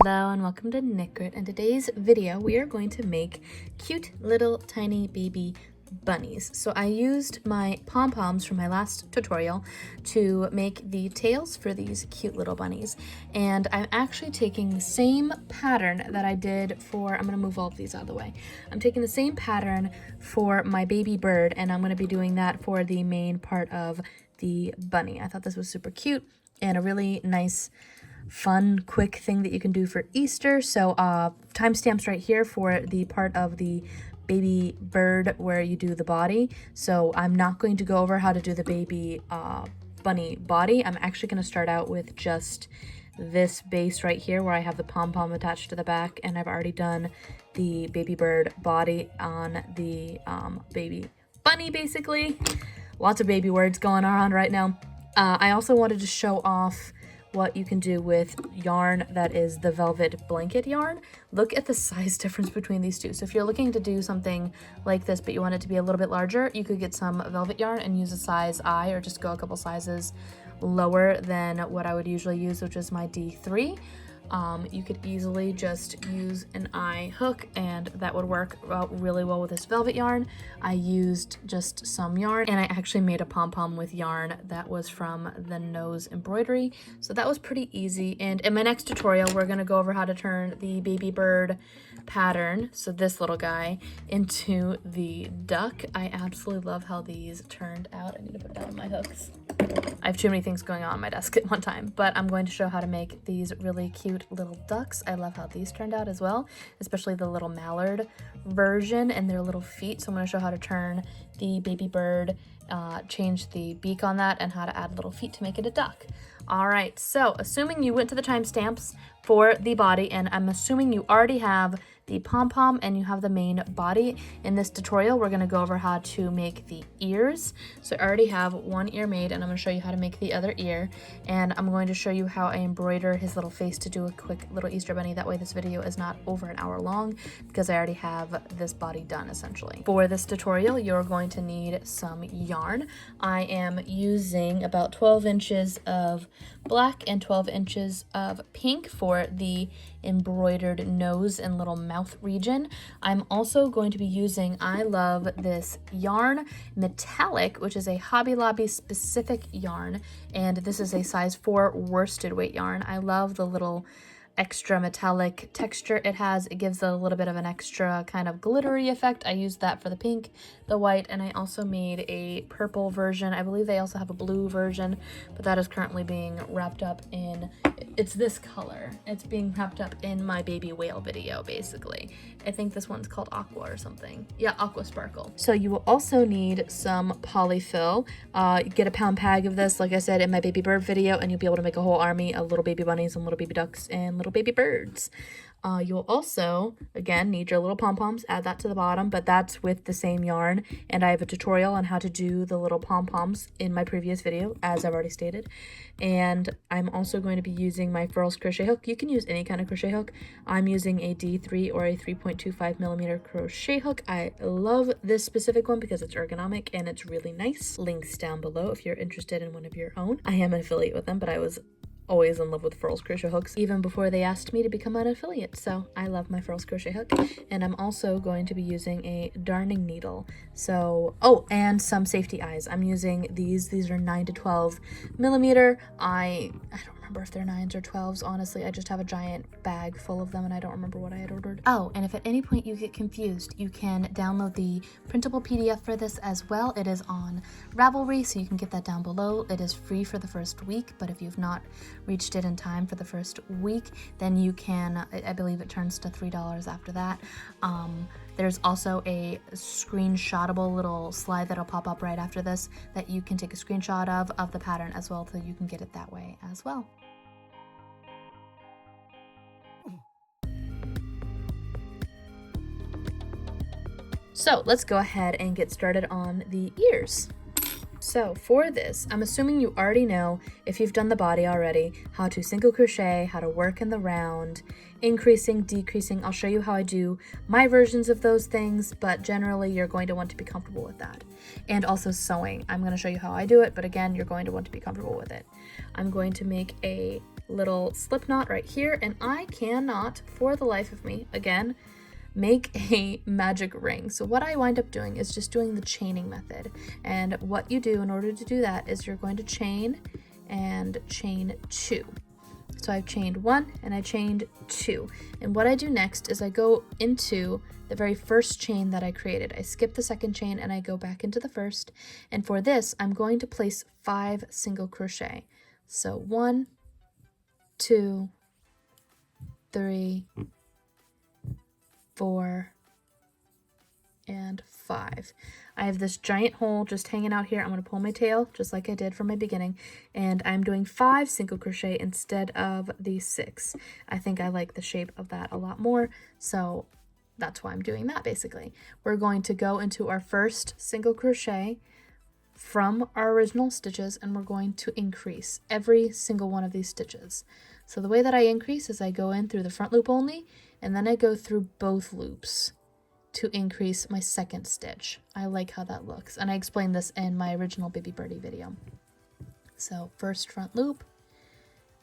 Hello and welcome to Knit. In today's video we are going to make cute little tiny baby bunnies. So I used my pom-poms from my last tutorial to make the tails for these cute little bunnies, and I'm actually taking the same pattern that I did for, I'm going to move all of these out of the way. I'm taking the same pattern for my baby bird, and I'm going to be doing that for the main part of the bunny. I thought this was super cute and a really nice fun quick thing that you can do for Easter. So timestamps right here for the part of the baby bird where you do the body. So I'm not going to go over how to do the baby bunny body. I'm actually going to start out with just this base right here where I have the pom-pom attached to the back, and I've already done the baby bird body on the baby bunny, basically. Lots of baby words going on right now. I also wanted to show off what you can do with yarn that is the velvet blanket yarn. Look at the size difference between these two. So if you're looking to do something like this but you want it to be a little bit larger, you could get some velvet yarn and use a size I, or just go a couple sizes lower than what I would usually use, which is my D3. You could easily just use an I hook, and that would work really well with this velvet yarn. I used just some yarn, and I actually made a pom-pom with yarn that was from the Nose Embroidery, so that was pretty easy. And in my next tutorial we're going to go over how to turn the baby bird pattern, so this little guy, into the duck. I absolutely love how these turned out. I need to put down my hooks. I have too many things going on my desk at one time, but I'm going to show how to make these really cute little ducks. I love how these turned out as well, especially the little mallard version and their little feet. So I'm going to show how to turn the baby bird, change the beak on that, and how to add little feet to make it a duck. All right, so assuming you went to the timestamps for the body, and I'm assuming you already have the pom-pom and you have the main body, in this tutorial we're going to go over how to make the ears. So I already have one ear made, and I'm going to show you how to make the other ear, and I'm going to show you how I embroider his little face to do a quick little Easter bunny. That way this video is not over an hour long, because I already have this body done essentially. For this tutorial you're going to need some yarn. I am using about 12 inches of black and 12 inches of pink for the embroidered nose and little mouth region. I'm also going to be using, I love this yarn metallic, which is a Hobby Lobby specific yarn, and this is a size 4 worsted weight yarn. I love the little extra metallic texture it has. It gives a little bit of an extra kind of glittery effect. I used that for the pink, the white, and I also made a purple version. I believe they also have a blue version, but that is currently being wrapped up in, it's this color. It's being wrapped up in my baby whale video, basically. I think this one's called Aqua or something. Yeah, Aqua Sparkle. So you will also need some polyfill. Get a pound bag of this, like I said in my baby bird video, and you'll be able to make a whole army of little baby bunnies and little baby ducks and little baby birds. You'll also, again, need your little pom-poms. Add that to the bottom, but that's with the same yarn, and I have a tutorial on how to do the little pom-poms in my previous video, as I've already stated. And I'm also going to be using my Furls crochet hook. You can use any kind of crochet hook. I'm using a D3 or a 3.25 millimeter crochet hook. I love this specific one because it's ergonomic and it's really nice. Links down below if you're interested in one of your own. I am an affiliate with them, but I was always in love with Furls crochet hooks even before they asked me to become an affiliate, so I love my Furls crochet hook. And I'm also going to be using a darning needle, so and some safety eyes. I'm using these are 9 to 12 millimeter. I don't remember if they're 9s or 12s, honestly. I just have a giant bag full of them and I don't remember what I had ordered. Oh, and if at any point you get confused, you can download the printable PDF for this as well. It is on Ravelry, so you can get that down below. It is free for the first week, but if you've not reached it in time for the first week, then you can, I believe it turns to $3 after that. There's also a screenshotable little slide that'll pop up right after this that you can take a screenshot of the pattern as well, so you can get it that way as well. So let's go ahead and get started on the ears. So for this, I'm assuming you already know, if you've done the body already, how to single crochet, how to work in the round, increasing, decreasing. I'll show you how I do my versions of those things, but generally you're going to want to be comfortable with that. And also sewing. I'm going to show you how I do it, but again, you're going to want to be comfortable with it. I'm going to make a little slip knot right here, and I cannot, for the life of me, again, make a magic ring. So what I wind up doing is just doing the chaining method. And what you do in order to do that is you're going to chain and chain 2. So I've chained 1 and I chained 2. And what I do next is I go into the very first chain that I created. I skip the second chain and I go back into the first. And for this, I'm going to place 5 single crochet. So 1, 2, 3, 4, and 5. I have this giant hole just hanging out here. I'm going to pull my tail just like I did from my beginning, and I'm doing 5 single crochet instead of the 6. I think I like the shape of that a lot more, so that's why I'm doing that basically. We're going to go into our first single crochet from our original stitches, and we're going to increase every single one of these stitches. So the way that I increase is I go in through the front loop only, and then I go through both loops to increase my second stitch. I like how that looks, and I explained this in my original Baby Birdie video. So first front loop,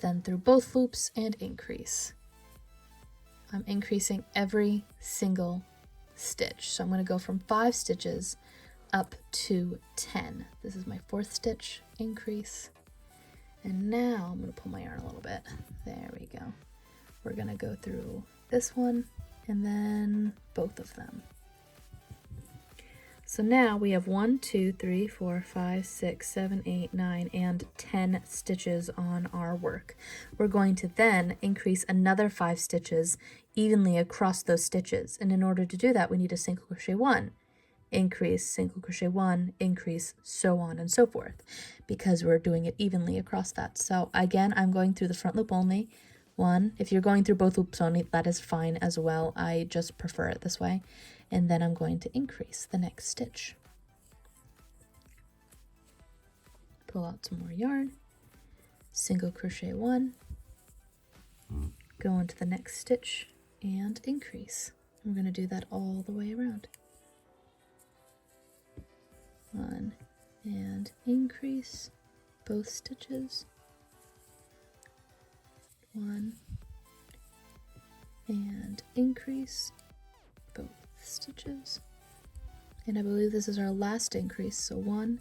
then through both loops and increase. I'm increasing every single stitch. So I'm going to go from 5 stitches up to 10. This is my 4th stitch, increase. And now I'm going to pull my yarn a little bit. There we go. We're going to go through this one and then both of them. So now we have 1, 2, 3, 4, 5, 6, 7, 8, 9, and 10 stitches on our work. We're going to then increase another 5 stitches evenly across those stitches. And in order to do that, we need a single crochet 1, increase, single crochet 1, increase, so on and so forth, because we're doing it evenly across that. So again, I'm going through the front loop only. 1. If you're going through both loops only, that is fine as well. I just prefer it this way. And then I'm going to increase the next stitch. Pull out some more yarn, single crochet 1, go into the next stitch and increase. We're going to do that all the way around. 1 and increase both stitches. 1 and increase both stitches. And I believe this is our last increase, so 1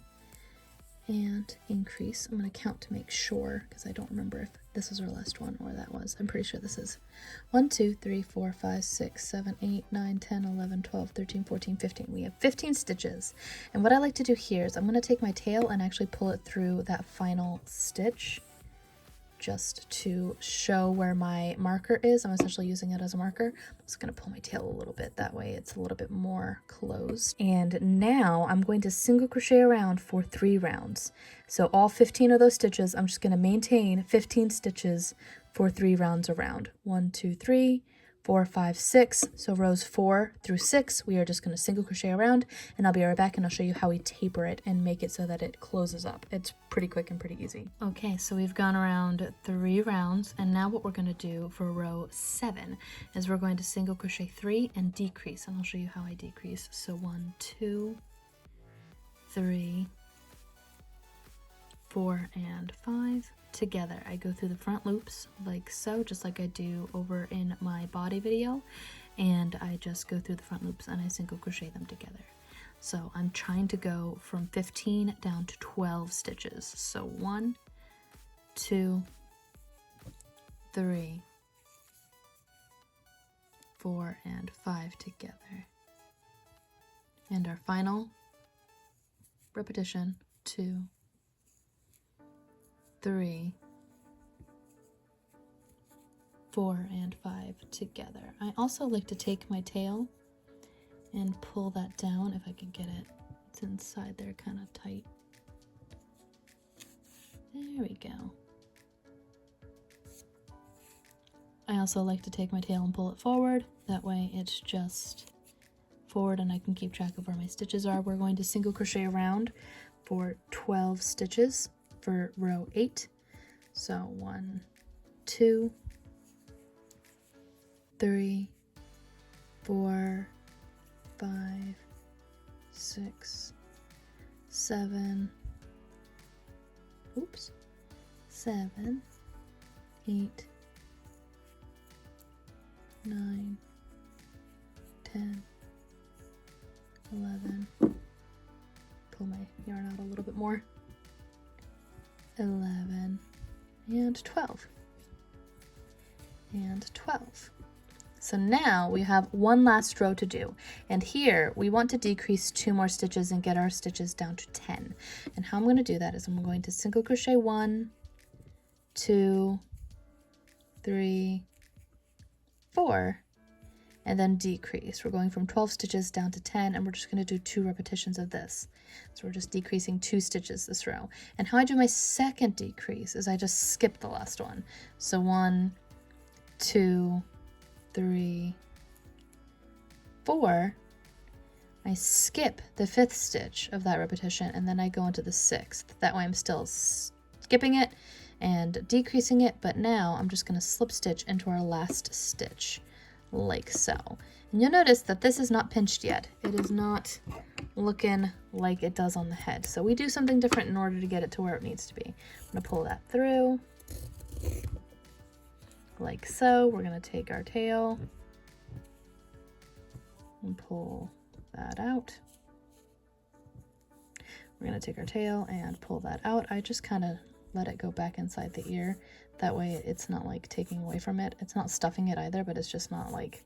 and increase. I'm going to count to make sure because I don't remember if this was our last one or that was. I'm pretty sure this is 1, 2, 3, 4, 5, 6, 7, 8, 9, 10, 11, 12, 13, 14, 15. We have 15 stitches. And what I like to do here is I'm going to take my tail and actually pull it through that final stitch, just to show where my marker is. I'm essentially using it as a marker. I'm just going to pull my tail a little bit, that way it's a little bit more closed. And now I'm going to single crochet around for 3 rounds. So all 15 of those stitches, I'm just going to maintain 15 stitches for 3 rounds around. 1, 2, 3, 4, 5, 6. So rows 4 through 6, we are just going to single crochet around, and I'll be right back and I'll show you how we taper it and make it so that it closes up. It's pretty quick and pretty easy. Okay, so we've gone around 3 rounds, and now what we're going to do for row 7 is we're going to single crochet 3 and decrease, and I'll show you how I decrease. So 1, 2, 3, 4, and 5. Together. I go through the front loops like so, just like I do over in my body video, and I just go through the front loops and I single crochet them together. So I'm trying to go from 15 down to 12 stitches. So 1, 2, 3, 4, and 5 together. And our final repetition, 2, 3, 4, and 5 together. I also like to take my tail and pull that down if I can get it. It's inside there kind of tight. There we go. I also like to take my tail and pull it forward. That way it's just forward and I can keep track of where my stitches are. We're going to single crochet around for 12 stitches for row 8. So 1, 2, 3, 4, 5, 6, 7, 7, 8, 9, 10, 11, pull my yarn out a little bit more, 11, and 12, and 12. So now we have one last row to do, and here we want to decrease 2 more stitches and get our stitches down to 10. And how I'm going to do that is I'm going to single crochet 1, 2, 3, 4, and then decrease. We're going from 12 stitches down to 10, and we're just going to do 2 repetitions of this. So we're just decreasing 2 stitches this row. And how I do my second decrease is I just skip the last one. So 1, 2, 3, 4. I skip the 5th stitch of that repetition, and then I go into the 6th. That way I'm still skipping it and decreasing it, but now I'm just going to slip stitch into our last stitch, like so. And you'll notice that this is not pinched yet. It is not looking like it does on the head. So we do something different in order to get it to where it needs to be. I'm going to pull that through, like so. We're going to take our tail and pull that out. We're going to take our tail and pull that out. I just kind of let it go back inside the ear. That way it's not like taking away from it. It's not stuffing it either, but it's just not like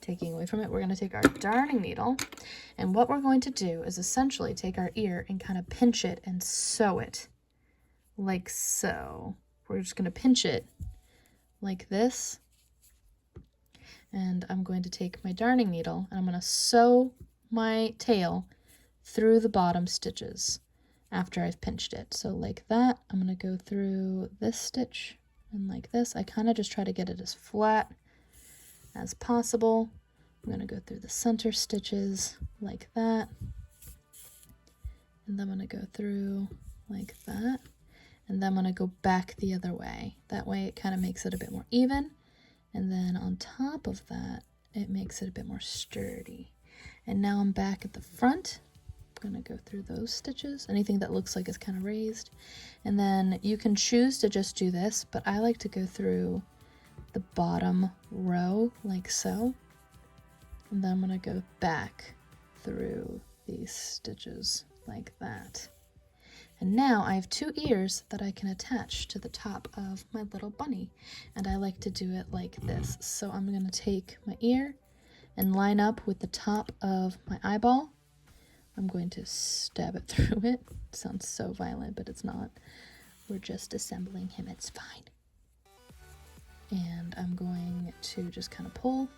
taking away from it. We're going to take our darning needle, and what we're going to do is essentially take our ear and kind of pinch it and sew it like so. We're just going to pinch it like this, and I'm going to take my darning needle and I'm going to sew my tail through the bottom stitches after I've pinched it. So like that, I'm going to go through this stitch and like this. I kind of just try to get it as flat as possible. I'm going to go through the center stitches like that, and then I'm going to go through like that, and then I'm going to go back the other way. That way it kind of makes it a bit more even, and then on top of that it makes it a bit more sturdy. And now I'm back at the front. I'm going to go through those stitches, anything that looks like it's kind of raised, and then you can choose to just do this, but I like to go through the bottom row like so, and then I'm going to go back through these stitches like that. And now I have 2 ears that I can attach to the top of my little bunny, and I like to do it like this. So I'm going to take my ear and line up with the top of my eyeball. I'm going to stab it through it. It sounds so violent, but it's not. We're just assembling him, it's fine. And I'm going to just kind of pull,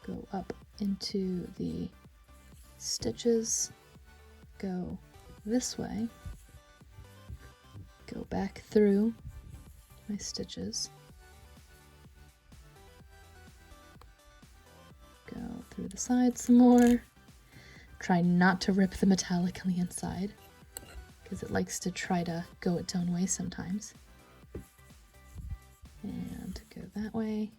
go up into the stitches, go this way, go back through my stitches, go through the sides some more. Try not to rip the metallic on the inside, because it likes to try to go its own way sometimes. And go that way,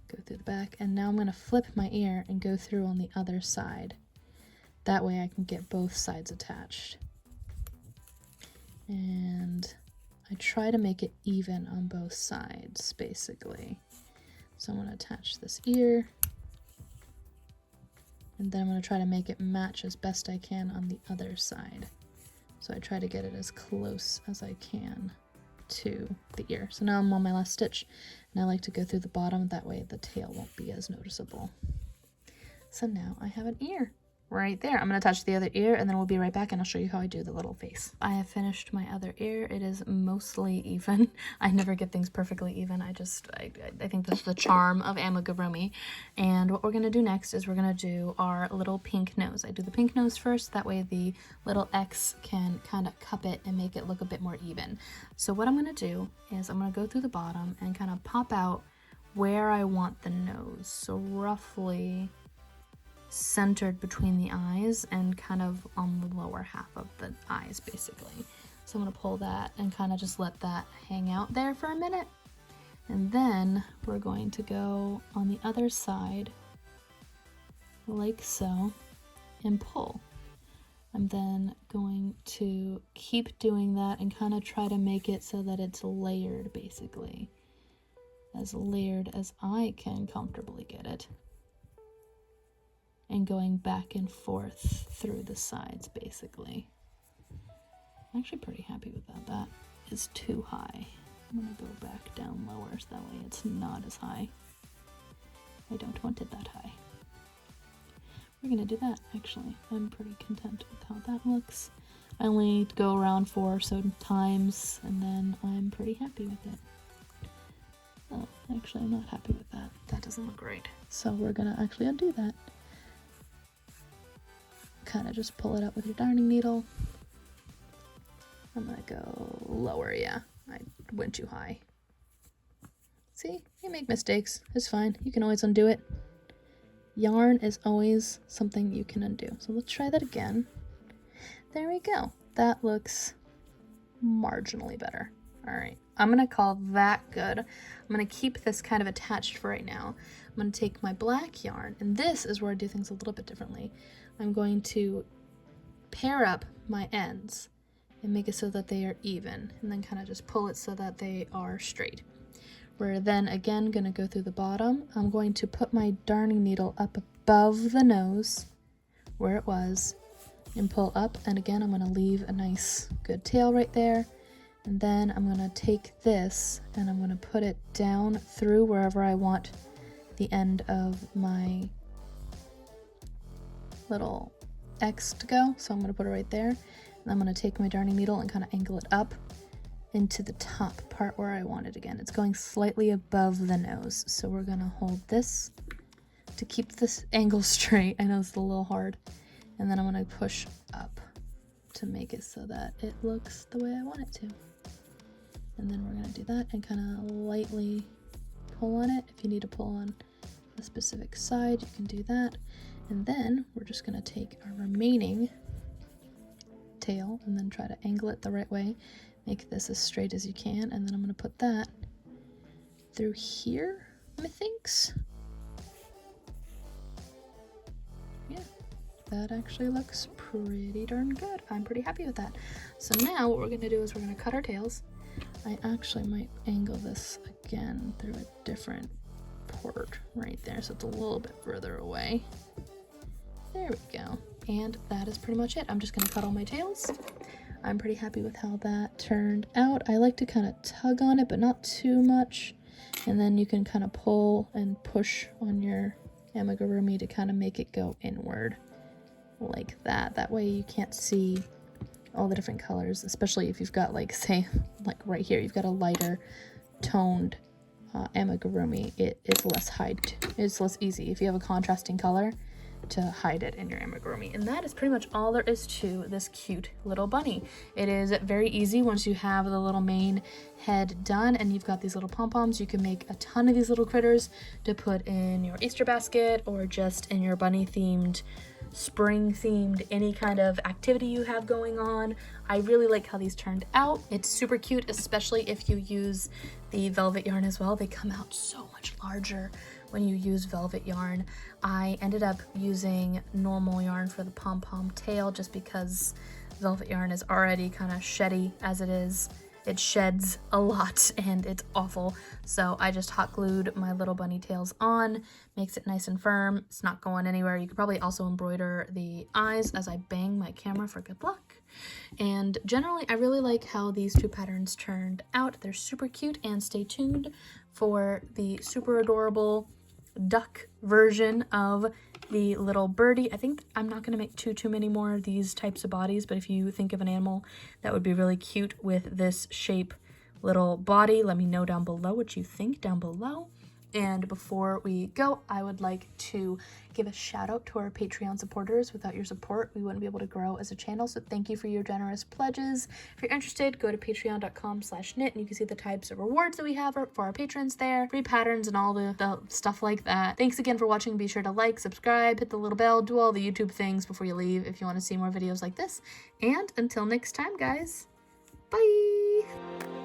go through the back, and now I'm going to flip my ear and go through on the other side. That way I can get both sides attached. And I try to make it even on both sides, basically. So I'm going to attach this ear, and then I'm going to try to make it match as best I can on the other side. So I try to get it as close as I can to the ear. So now I'm on my last stitch, and I like to go through the bottom, that way the tail won't be as noticeable. So now I have an ear right there. I'm going to touch the other ear, and then we'll be right back and I'll show you how I do the little face. I have finished my other ear. It is mostly even. I never get things perfectly even. I think that's the charm of Amigurumi. And what we're going to do next is we're going to do our little pink nose. I do the pink nose first, that way the little X can kind of cup it and make it look a bit more even. So what I'm going to do is I'm going to go through the bottom and kind of pop out where I want the nose. So roughly centered between the eyes and kind of on the lower half of the eyes, basically. So I'm going to pull that and kind of just let that hang out there for a minute, and then we're going to go on the other side like so and pull. I'm then going to keep doing that and kind of try to make it so that it's layered, basically. As layered as I can comfortably get it. And going back and forth through the sides, basically. I'm actually pretty happy with that. That is too high. I'm gonna go back down lower so that way it's not as high. I don't want it that high. We're gonna do that, actually. I'm pretty content with how that looks. I only go around 4 or so times, and then I'm pretty happy with it. Oh, actually I'm not happy with that. That doesn't look right. So we're gonna actually undo that. Kind of just pull it up with your darning needle. I'm gonna go lower, yeah. I went too high. See, you make mistakes. It's fine. You can always undo it. Yarn is always something you can undo. So let's try that again. There we go. That looks marginally better. All right, I'm gonna call that good. I'm gonna keep this kind of attached for right now. I'm gonna take my black yarn, and this is where I do things a little bit differently. I'm going to pair up my ends and make it so that they are even, and then kind of just pull it so that they are straight. We're then again gonna go through the bottom. I'm going to put my darning needle up above the nose where it was and pull up, and again I'm gonna leave a nice good tail right there. And then I'm gonna take this and I'm gonna put it down through wherever I want the end of my little X to go. So I'm gonna put it right there. And I'm gonna take my darning needle and kind of angle it up into the top part where I want it again. It's going slightly above the nose. So we're gonna hold this to keep this angle straight. I know it's a little hard. And then I'm gonna push up to make it so that it looks the way I want it to. And then we're gonna do that and kind of lightly pull on it. If you need to pull on a specific side, you can do that. And then we're just gonna take our remaining tail and then try to angle it the right way. Make this as straight as you can. And then I'm gonna put that through here, methinks. Yeah, that actually looks pretty darn good. I'm pretty happy with that. So now what we're gonna do is we're gonna cut our tails. I actually might angle this again through a different port right there, so it's a little bit further away. There we go. And that is pretty much it. I'm just gonna cut all my tails. I'm pretty happy with how that turned out. I like to kind of tug on it, but not too much. And then you can kind of pull and push on your amigurumi to kind of make it go inward like that. That way you can't see all the different colors, especially if you've got, like, say, like right here, you've got a lighter toned amigurumi. It's less easy if you have a contrasting color to hide it in your amigurumi. And that is pretty much all there is to this cute little bunny. It is very easy once you have the little main head done and you've got these little pom-poms. You can make a ton of these little critters to put in your Easter basket or just in your bunny themed, spring themed, any kind of activity you have going on. I really like how these turned out. It's super cute, especially if you use the velvet yarn as well. They come out so much larger when you use velvet yarn. I ended up using normal yarn for the pom-pom tail just because velvet yarn is already kind of sheddy as it is. It sheds a lot and it's awful. So I just hot glued my little bunny tails on, makes it nice and firm. It's not going anywhere. You could probably also embroider the eyes as I bang my camera for good luck. And generally, I really like how these two patterns turned out. They're super cute, and stay tuned for the super adorable duck version of the little birdie. I think I'm not going to make too many more of these types of bodies, but if you think of an animal that would be really cute with this shape little body, let me know down below what you think down below. And before we go, I would like to give a shout out to our Patreon supporters. Without your support, we wouldn't be able to grow as a channel. So thank you for your generous pledges. If you're interested, go to patreon.com/knit and you can see the types of rewards that we have for our patrons there, free patterns and all the stuff like that. Thanks again for watching. Be sure to like, subscribe, hit the little bell, do all the YouTube things before you leave if you want to see more videos like this. And until next time, guys, bye.